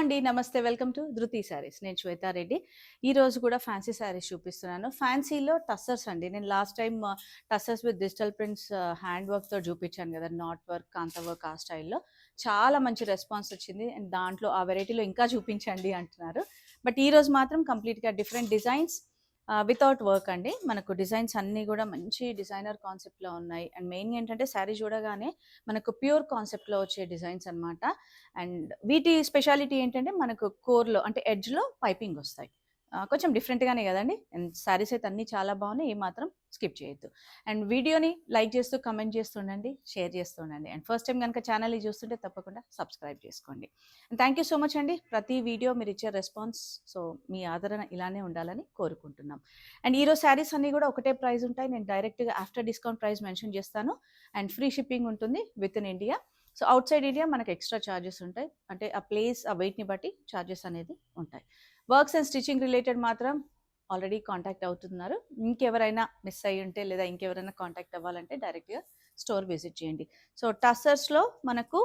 అండి. నమస్తే. Welcome to ధృతి శారీస్. నేను శ్వేతా రెడ్డి. ఈరోజు కూడా ఫ్యాన్సీ శారీస్ చూపిస్తున్నాను. ఫ్యాన్సీలో టస్సర్స్ అండి. నేను last time tussars with digital prints hand వర్క్‌తో చూపించాను కదా! నాట్ వర్క్, కాంతా వర్క్ ఆ స్టైల్‌లో. చాలా మంచి రెస్పాన్స్ వచ్చింది. అండ్ దాంట్లో ఆ వెరైటీలో ఇంకా చూపించండి అంటున్నారు. బట్ ఈరోజు మాత్రం కంప్లీట్‌గా డిఫరెంట్ డిజైన్స్ వితౌట్ వర్క్ అండి. మనకు డిజైన్స్ అన్నీ కూడా మంచి డిజైనర్ కాన్సెప్ట్‌లో ఉన్నాయి. అండ్ మెయిన్‌గా ఏంటంటే శారీ చూడగానే మనకు ప్యూర్ కాన్సెప్ట్‌లో వచ్చే డిజైన్స్ అన్నమాట. అండ్ వీటి స్పెషాలిటీ ఏంటంటే మనకు కోర్‌లో అంటే ఎడ్జ్‌లో పైపింగ్ వస్తాయి. కొంచెం డిఫరెంట్‌గానే కదండీ! అండ్ శారీస్ అయితే అన్నీ చాలా బాగున్నాయి. ఏమాత్రం స్కిప్ చేయొద్దు. అండ్ వీడియోని లైక్ చేస్తూ, కమెంట్ చేస్తూ ఉండండి, షేర్ చేస్తూ ఉండండి. అండ్ ఫస్ట్ టైం గనుక ఛానల్‌ని చూస్తుంటే తప్పకుండా సబ్స్క్రైబ్ చేసుకోండి. And thank you so much అండి. ప్రతి వీడియో మీరు ఇచ్చే రెస్పాన్స్, సో మీ ఆదరణ ఇలానే ఉండాలని కోరుకుంటున్నాం. అండ్ ఈరోజు శారీస్ అన్నీ కూడా ఒకటే ప్రైస్ ఉంటాయి. నేను డైరెక్ట్‌గా ఆఫ్టర్ డిస్కౌంట్ ప్రైస్ మెన్షన్ చేస్తాను. అండ్ ఫ్రీ షిప్పింగ్ ఉంటుంది with in India. So out side India మనకు ఎక్స్ట్రా ఛార్జెస్ ఉంటాయి. అంటే ఆ ప్లేస్, ఆ వెయిట్‌ని బట్టి ఛార్జెస్ అనేది ఉంటాయి. వర్క్స్ అండ్ స్టిచ్చింగ్ రిలేటెడ్ మాత్రం ఆల్రెడీ కాంటాక్ట్ అవుతున్నారు. ఇంకెవరైనా మిస్ అయ్యి ఉంటే లేదా ఇంకెవరైనా కాంటాక్ట్ అవ్వాలంటే డైరెక్ట్‌గా స్టోర్ విజిట్ చేయండి. సో టస్సర్స్‌లో మనకు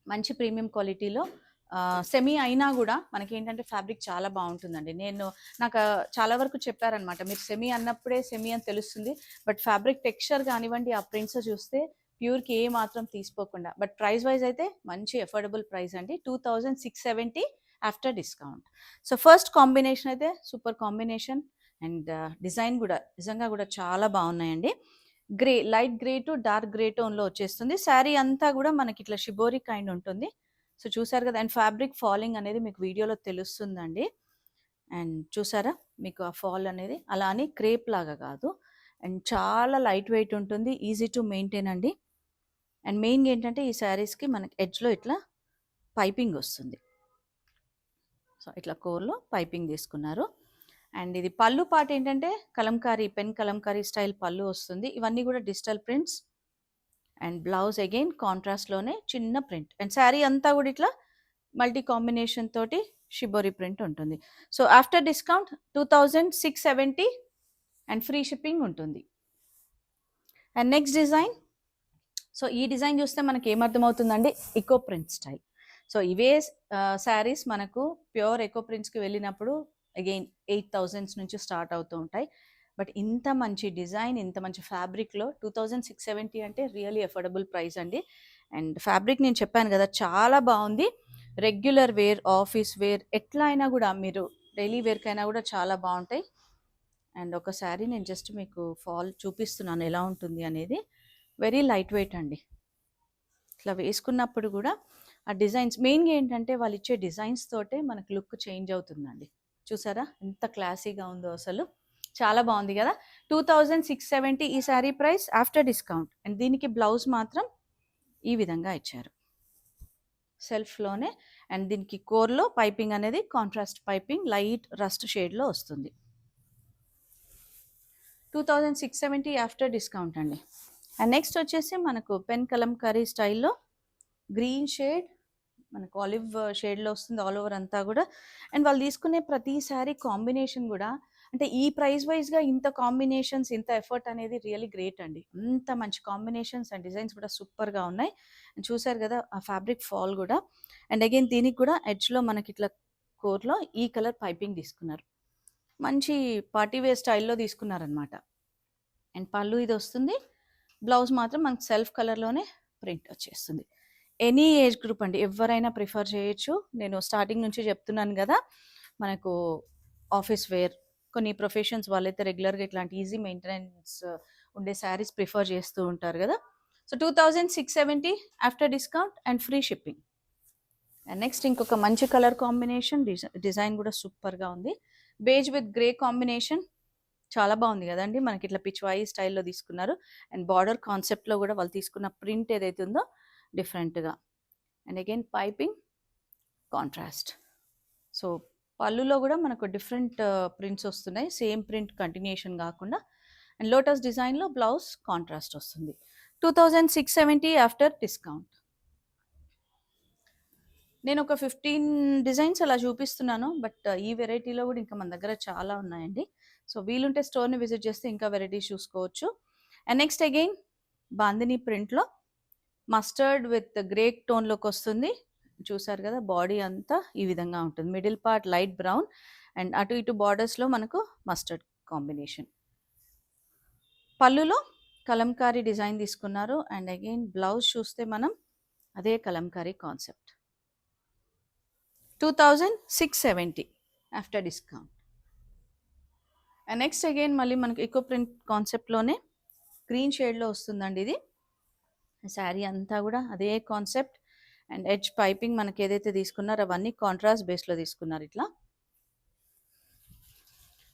మంచి ప్రీమియం క్వాలిటీలో సెమీ అయినా కూడా మనకేంటంటే ఫ్యాబ్రిక్ చాలా బాగుంటుందండి. నాకు చాలా వరకు చెప్పారనమాట. మీరు సెమీ అన్నప్పుడే సెమీ అని తెలుస్తుంది. బట్ ఫ్యాబ్రిక్ టెక్స్చర్ కానివ్వండి, ఆ ప్రింట్స్ చూస్తే ప్యూర్‌కి ఏ మాత్రం తీసిపోకుండా. బట్ ప్రైస్ వైజ్ అయితే మంచి అఫోర్డబుల్ ప్రైస్ అండి. 2670 after discount. So first combination అయితే సూపర్ కాంబినేషన్. అండ్ డిజైన్ కూడా నిజంగా కూడా చాలా బాగున్నాయండి. Grey, light grey to dark grey టోన్‌లో వచ్చేస్తుంది. శారీ అంతా కూడా మనకి ఇట్లా షిబోరి కైండ్ ఉంటుంది. సో చూసారు కదా! అండ్ ఫ్యాబ్రిక్ ఫాలింగ్ అనేది మీకు వీడియోలో తెలుస్తుందండి. అండ్ చూసారా? మీకు ఆ ఫాల్ అనేది అలా అని క్రేప్ లాగా కాదు. అండ్ చాలా లైట్ వెయిట్ ఉంటుంది. ఈజీ టు మెయింటైన్ అండి. అండ్ మెయిన్‌గా ఏంటంటే ఈ శారీస్‌కి మనకి ఎడ్జ్‌లో ఇట్లా పైపింగ్ వస్తుంది. సో ఇట్లా కోర్‌లో పైపింగ్ తీసుకున్నారు. అండ్ ఇది పళ్ళు పార్ట్ ఏంటంటే కలంకారీ, పెన్ కలంకారీ స్టైల్ పళ్ళు వస్తుంది. ఇవన్నీ కూడా digital prints. And blouse again కాంట్రాస్ట్‌లోనే చిన్న ప్రింట్. అండ్ శారీ అంతా కూడా ఇట్లా మల్టీ కాంబినేషన్ తోటి షిబోరి ప్రింట్ ఉంటుంది. So after discount 2670 and free shipping ఉంటుంది. And next design. సో ఈ డిజైన్ చూస్తే మనకి ఏమర్థమవుతుందండి, ఎకో ప్రింట్ స్టైల్. సో ఇవే శారీస్ మనకు ప్యూర్ ఎకో ప్రింట్స్కి వెళ్ళినప్పుడు అగైన్ 8000 నుంచి స్టార్ట్ అవుతూ ఉంటాయి. బట్ ఇంత మంచి డిజైన్, ఇంత మంచి ఫ్యాబ్రిక్లో 2670 అంటే రియల్లీ అఫోర్డబుల్ ప్రైస్ అండి. అండ్ ఫ్యాబ్రిక్ నేను చెప్పాను కదా, చాలా బాగుంది. రెగ్యులర్ వేర్, ఆఫీస్ వేర్, ఎట్లా అయినా కూడా మీరు డైలీ వేర్కైనా కూడా చాలా బాగుంటాయి. అండ్ ఒక శారీ నేను జస్ట్ మీకు ఫాల్ చూపిస్తున్నాను ఎలా ఉంటుంది అనేది. వెరీ లైట్ వెయిట్ అండి. ఇట్లా వేసుకున్నప్పుడు కూడా ఆ డిజైన్స్ మెయిన్గా ఏంటంటే వాళ్ళు ఇచ్చే డిజైన్స్ తోటే మనకు లుక్ చేంజ్ అవుతుందండి. చూసారా ఎంత క్లాసీగా ఉందో అసలు. చాలా బాగుంది కదా! 2670 ఈ sari price after discount. And దీనికి బ్లౌజ్ మాత్రం ఈ విధంగా ఇచ్చారు సెల్ఫ్లోనే. అండ్ దీనికి కోర్లో పైపింగ్ అనేది కాంట్రాస్ట్ పైపింగ్ లైట్ రస్ట్ షేడ్లో వస్తుంది. 2670 ఆఫ్టర్ డిస్కౌంట్ అండి. అండ్ నెక్స్ట్ వచ్చేసి మనకు పెన్ కలంకారీ స్టైల్లో గ్రీన్ షేడ్, మనకు ఆలివ్ షేడ్లో వస్తుంది ఆల్ ఓవర్ అంతా కూడా. అండ్ వాళ్ళు తీసుకునే ప్రతి శారీ కాంబినేషన్ కూడా అంటే ఈ ప్రైస్ వైజ్గా ఇంత కాంబినేషన్స్, ఇంత ఎఫర్ట్ అనేది రియల్లీ గ్రేట్ అండి. అంత మంచి కాంబినేషన్స్ అండ్ డిజైన్స్ కూడా సూపర్గా ఉన్నాయి. చూసారు కదా ఆ ఫ్యాబ్రిక్ ఫాల్ కూడా. అండ్ అగైన్ దీనికి కూడా ఎడ్జ్లో మనకి ఇట్లా కోర్లో ఈ కలర్ పైపింగ్ తీసుకున్నారు. మంచి పార్టీ వేర్ స్టైల్లో తీసుకున్నారనమాట. అండ్ పళ్ళు ఇది వస్తుంది. బ్లౌజ్ మాత్రం మనకు సెల్ఫ్ కలర్లోనే ప్రింట్ వచ్చేస్తుంది. ఎనీ ఏజ్ గ్రూప్ అండి, ఎవరైనా ప్రిఫర్ చేయొచ్చు. నేను స్టార్టింగ్ నుంచి చెప్తున్నాను కదా, మనకు ఆఫీస్ వేర్, కొన్ని ప్రొఫెషన్స్ వాళ్ళైతే రెగ్యులర్గా ఇట్లాంటి ఈజీ మెయింటెనెన్స్ ఉండే శారీస్ ప్రిఫర్ చేస్తూ ఉంటారు కదా. So 2670 after discount and free shipping. And next ఇంకొక మంచి కలర్ కాంబినేషన్, డిజైన్ కూడా సూపర్గా ఉంది. బేజ్ విత్ గ్రే కాంబినేషన్ చాలా బాగుంది కదండి. మనకి ఇట్లా పిచ్వాయి స్టైల్లో తీసుకున్నారు. అండ్ బార్డర్ కాన్సెప్ట్లో కూడా వాళ్ళు తీసుకున్న ప్రింట్ ఏదైతే ఉందో డిఫరెంట్గా. And again piping contrast. So పళ్ళులో కూడా మనకు డిఫరెంట్ ప్రింట్స్ వస్తున్నాయి, సేమ్ ప్రింట్ కంటిన్యూషన్ కాకుండా. అండ్ లోటస్ డిజైన్లో బ్లౌజ్ కాంట్రాస్ట్ వస్తుంది. 2670 ఆఫ్టర్ డిస్కౌంట్. నేను ఒక 15 డిజైన్స్ అలా చూపిస్తున్నాను. బట్ ఈ వెరైటీలో కూడా ఇంకా మన దగ్గర చాలా ఉన్నాయండి. సో వీలుంటే స్టోర్ని విజిట్ చేస్తే ఇంకా వెరైటీస్ చూసుకోవచ్చు. అండ్ నెక్స్ట్ అగైన్ బాందిని ప్రింట్లో మస్టర్డ్ విత్ గ్రే టోన్లోకి వస్తుంది. చూసారు కదా, బాడీ అంతా ఈ విధంగా ఉంటుంది. Middle part light brown and అటు ఇటు బార్డర్స్లో మనకు మస్టర్డ్ కాంబినేషన్. పళ్ళులో కలంకారీ డిజైన్ తీసుకున్నారు. అండ్ అగైన్ బ్లౌజ్ చూస్తే మనం అదే Kalamkari concept. 2670 after discount. And next again మళ్ళీ మనకి ఎకో ప్రింట్ కాన్సెప్ట్లోనే గ్రీన్ షేడ్లో వస్తుందండి ఇది. శారీ అంతా కూడా అదే కాన్సెప్ట్. అండ్ ఎడ్జ్ పైపింగ్ మనకి ఏదైతే తీసుకున్నారో అవన్నీ కాంట్రాస్ట్ బేస్లో తీసుకున్నారు ఇట్లా.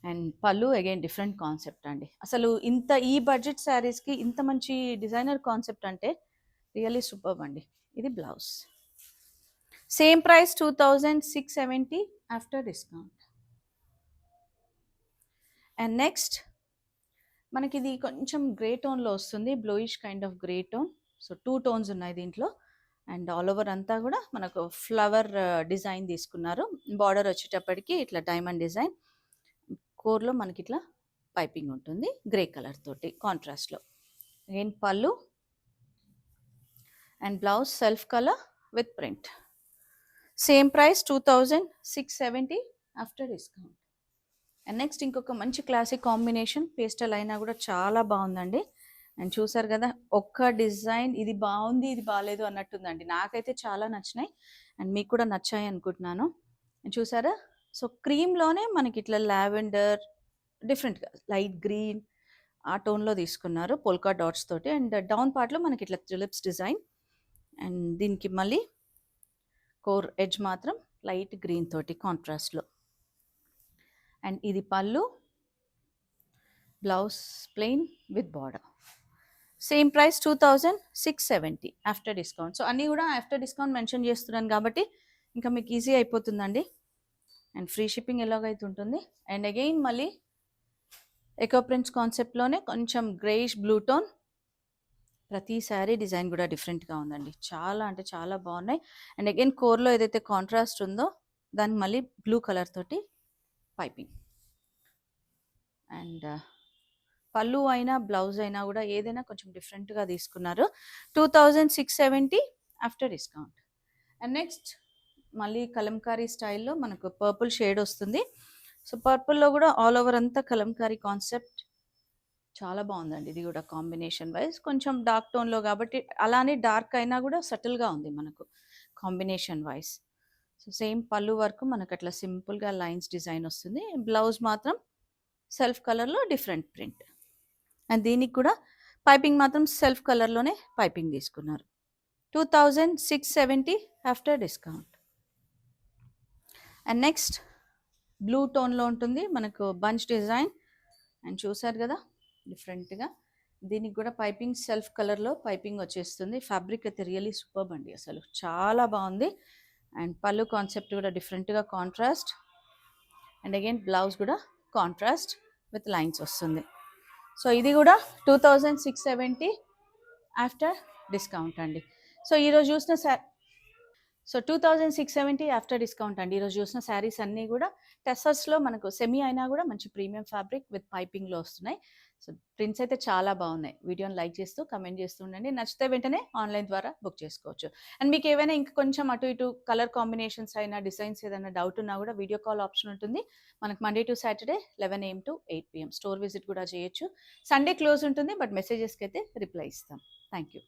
అండ్ పళ్ళు అగైన్ డిఫరెంట్ కాన్సెప్ట్ అండి. అసలు ఇంత ఈ బడ్జెట్ శారీస్కి ఇంత మంచి డిజైనర్ కాన్సెప్ట్ అంటే రియల్లీ సూపర్ అండి. ఇది blouse. Same price 2670 after discount. And next మనకి ఇది కొంచెం గ్రే టోన్లో వస్తుంది, bluish kind of grey tone. So 2 tones ఉన్నాయి దీంట్లో. అండ్ ఆల్ ఓవర్ అంతా కూడా మనకు ఫ్లవర్ డిజైన్ తీసుకున్నారు. బార్డర్ వచ్చేటప్పటికి ఇట్లా డైమండ్ డిజైన్, కోర్లో మనకి ఇట్లా పైపింగ్ ఉంటుంది గ్రే కలర్ తోటి కాంట్రాస్ట్లో. అగైన్ పళ్ళు and blouse self colour with print. Same price 2670 after discount. And next ఇంకొక మంచి క్లాసిక్ కాంబినేషన్, పేస్టల్ అయినా కూడా చాలా బాగుందండి. అండ్ చూసారు కదా, ఒక్క డిజైన్ ఇది బాగుంది ఇది బాగాలేదు అన్నట్టుందండి. నాకైతే చాలా నచ్చినాయి అండ్ మీకు కూడా నచ్చాయి అనుకుంటున్నాను. చూసారా, సో క్రీమ్లోనే మనకి ఇట్లా లావెండర్ డిఫరెంట్గా లైట్ గ్రీన్ ఆ టోన్లో తీసుకున్నారు పోల్కా డాట్స్ తోటి. అండ్ డౌన్ పార్ట్లో మనకి ఇట్లా టులిప్స్ డిజైన్. అండ్ దీనికి మళ్ళీ కోర్ ఎడ్జ్ మాత్రం లైట్ గ్రీన్ తోటి కాంట్రాస్ట్లో. అండ్ ఇది పళ్ళు, blouse plain with border. Same price 2670 after discount. So అన్నీ కూడా ఆఫ్టర్ డిస్కౌంట్ మెన్షన్ చేస్తున్నాను కాబట్టి ఇంకా మీకు ఈజీ అయిపోతుందండి. అండ్ ఫ్రీ షిప్పింగ్ ఎలాగైతే ఉంటుంది. అండ్ అగైన్ మళ్ళీ ఎకో ప్రింట్స్ కాన్సెప్ట్లోనే కొంచెం గ్రేయిష్ బ్లూ టోన్. ప్రతి శారీ డిజైన్ కూడా డిఫరెంట్గా ఉందండి, చాలా అంటే చాలా బాగున్నాయి. అండ్ అగైన్ కోర్లో ఏదైతే కాంట్రాస్ట్ ఉందో దానికి మళ్ళీ బ్లూ కలర్ తోటి పైపింగ్. అండ్ పళ్ళు అయినా బ్లౌజ్ అయినా కూడా ఏదైనా కొంచెం డిఫరెంట్గా తీసుకున్నారు. 2670 ఆఫ్టర్ డిస్కౌంట్. అండ్ నెక్స్ట్ మళ్ళీ కలంకారీ స్టైల్లో మనకు పర్పుల్ షేడ్ వస్తుంది. సో పర్పుల్లో కూడా ఆల్ ఓవర్ అంతా కలంకారీ కాన్సెప్ట్ చాలా బాగుందండి. ఇది కూడా కాంబినేషన్ వైజ్ కొంచెం డార్క్ టోన్లో కాబట్టి, అలానే డార్క్ అయినా కూడా సటిల్గా ఉంది మనకు కాంబినేషన్ వైజ్. సో సేమ్ పళ్ళు వరకు మనకు అట్లా సింపుల్గా లైన్స్ డిజైన్ వస్తుంది. బ్లౌజ్ మాత్రం సెల్ఫ్ కలర్లో డిఫరెంట్ ప్రింట్. అండ్ దీనికి కూడా పైపింగ్ మాత్రం సెల్ఫ్ కలర్లోనే పైపింగ్ తీసుకున్నారు. 2670 after discount. And next blue టోన్లో ఉంటుంది మనకు బంచ్ డిజైన్. అండ్ చూసారు కదా డిఫరెంట్గా, దీనికి కూడా పైపింగ్ సెల్ఫ్ కలర్లో పైపింగ్ వచ్చేస్తుంది. ఫ్యాబ్రిక్ అయితే రియల్లీ సూపర్బ్ అండి, అసలు చాలా బాగుంది. అండ్ పళ్ళు కాన్సెప్ట్ కూడా డిఫరెంట్గా కాంట్రాస్ట్. అండ్ అగైన్ బ్లౌజ్ కూడా కాంట్రాస్ట్ విత్ లైన్స్ వస్తుంది. సో ఇది కూడా 2670 ఆఫ్టర్ డిస్కౌంట్ అండి. సో ఈరోజు చూసిన 2670 ఆఫ్టర్ డిస్కౌంట్ అండి. ఈరోజు చూసిన శారీస్ అన్నీ కూడా టెసర్స్లో మనకు సెమీ అయినా కూడా మంచి ప్రీమియం ఫ్యాబ్రిక్ విత్ పైపింగ్లో వస్తున్నాయి. సో ప్రింట్స్ అయితే చాలా బాగున్నాయి. వీడియోని లైక్ చేస్తూ కమెంట్ చేస్తూ ఉండండి. నచ్చితే వెంటనే ఆన్లైన్ ద్వారా బుక్ చేసుకోవచ్చు. అండ్ మీకు ఏవైనా ఇంకా కొంచెం అటు ఇటు కలర్ కాంబినేషన్స్ అయినా డిజైన్స్ ఏదైనా డౌట్ ఉన్నా కూడా వీడియో కాల్ ఆప్షన్ ఉంటుంది మనకు. Monday to Saturday 11 AM to 8 PM store visit కూడా చేయొచ్చు. సండే క్లోజ్ ఉంటుంది బట్ మెసేజెస్కి అయితే రిప్లై ఇస్తాం. Thank you.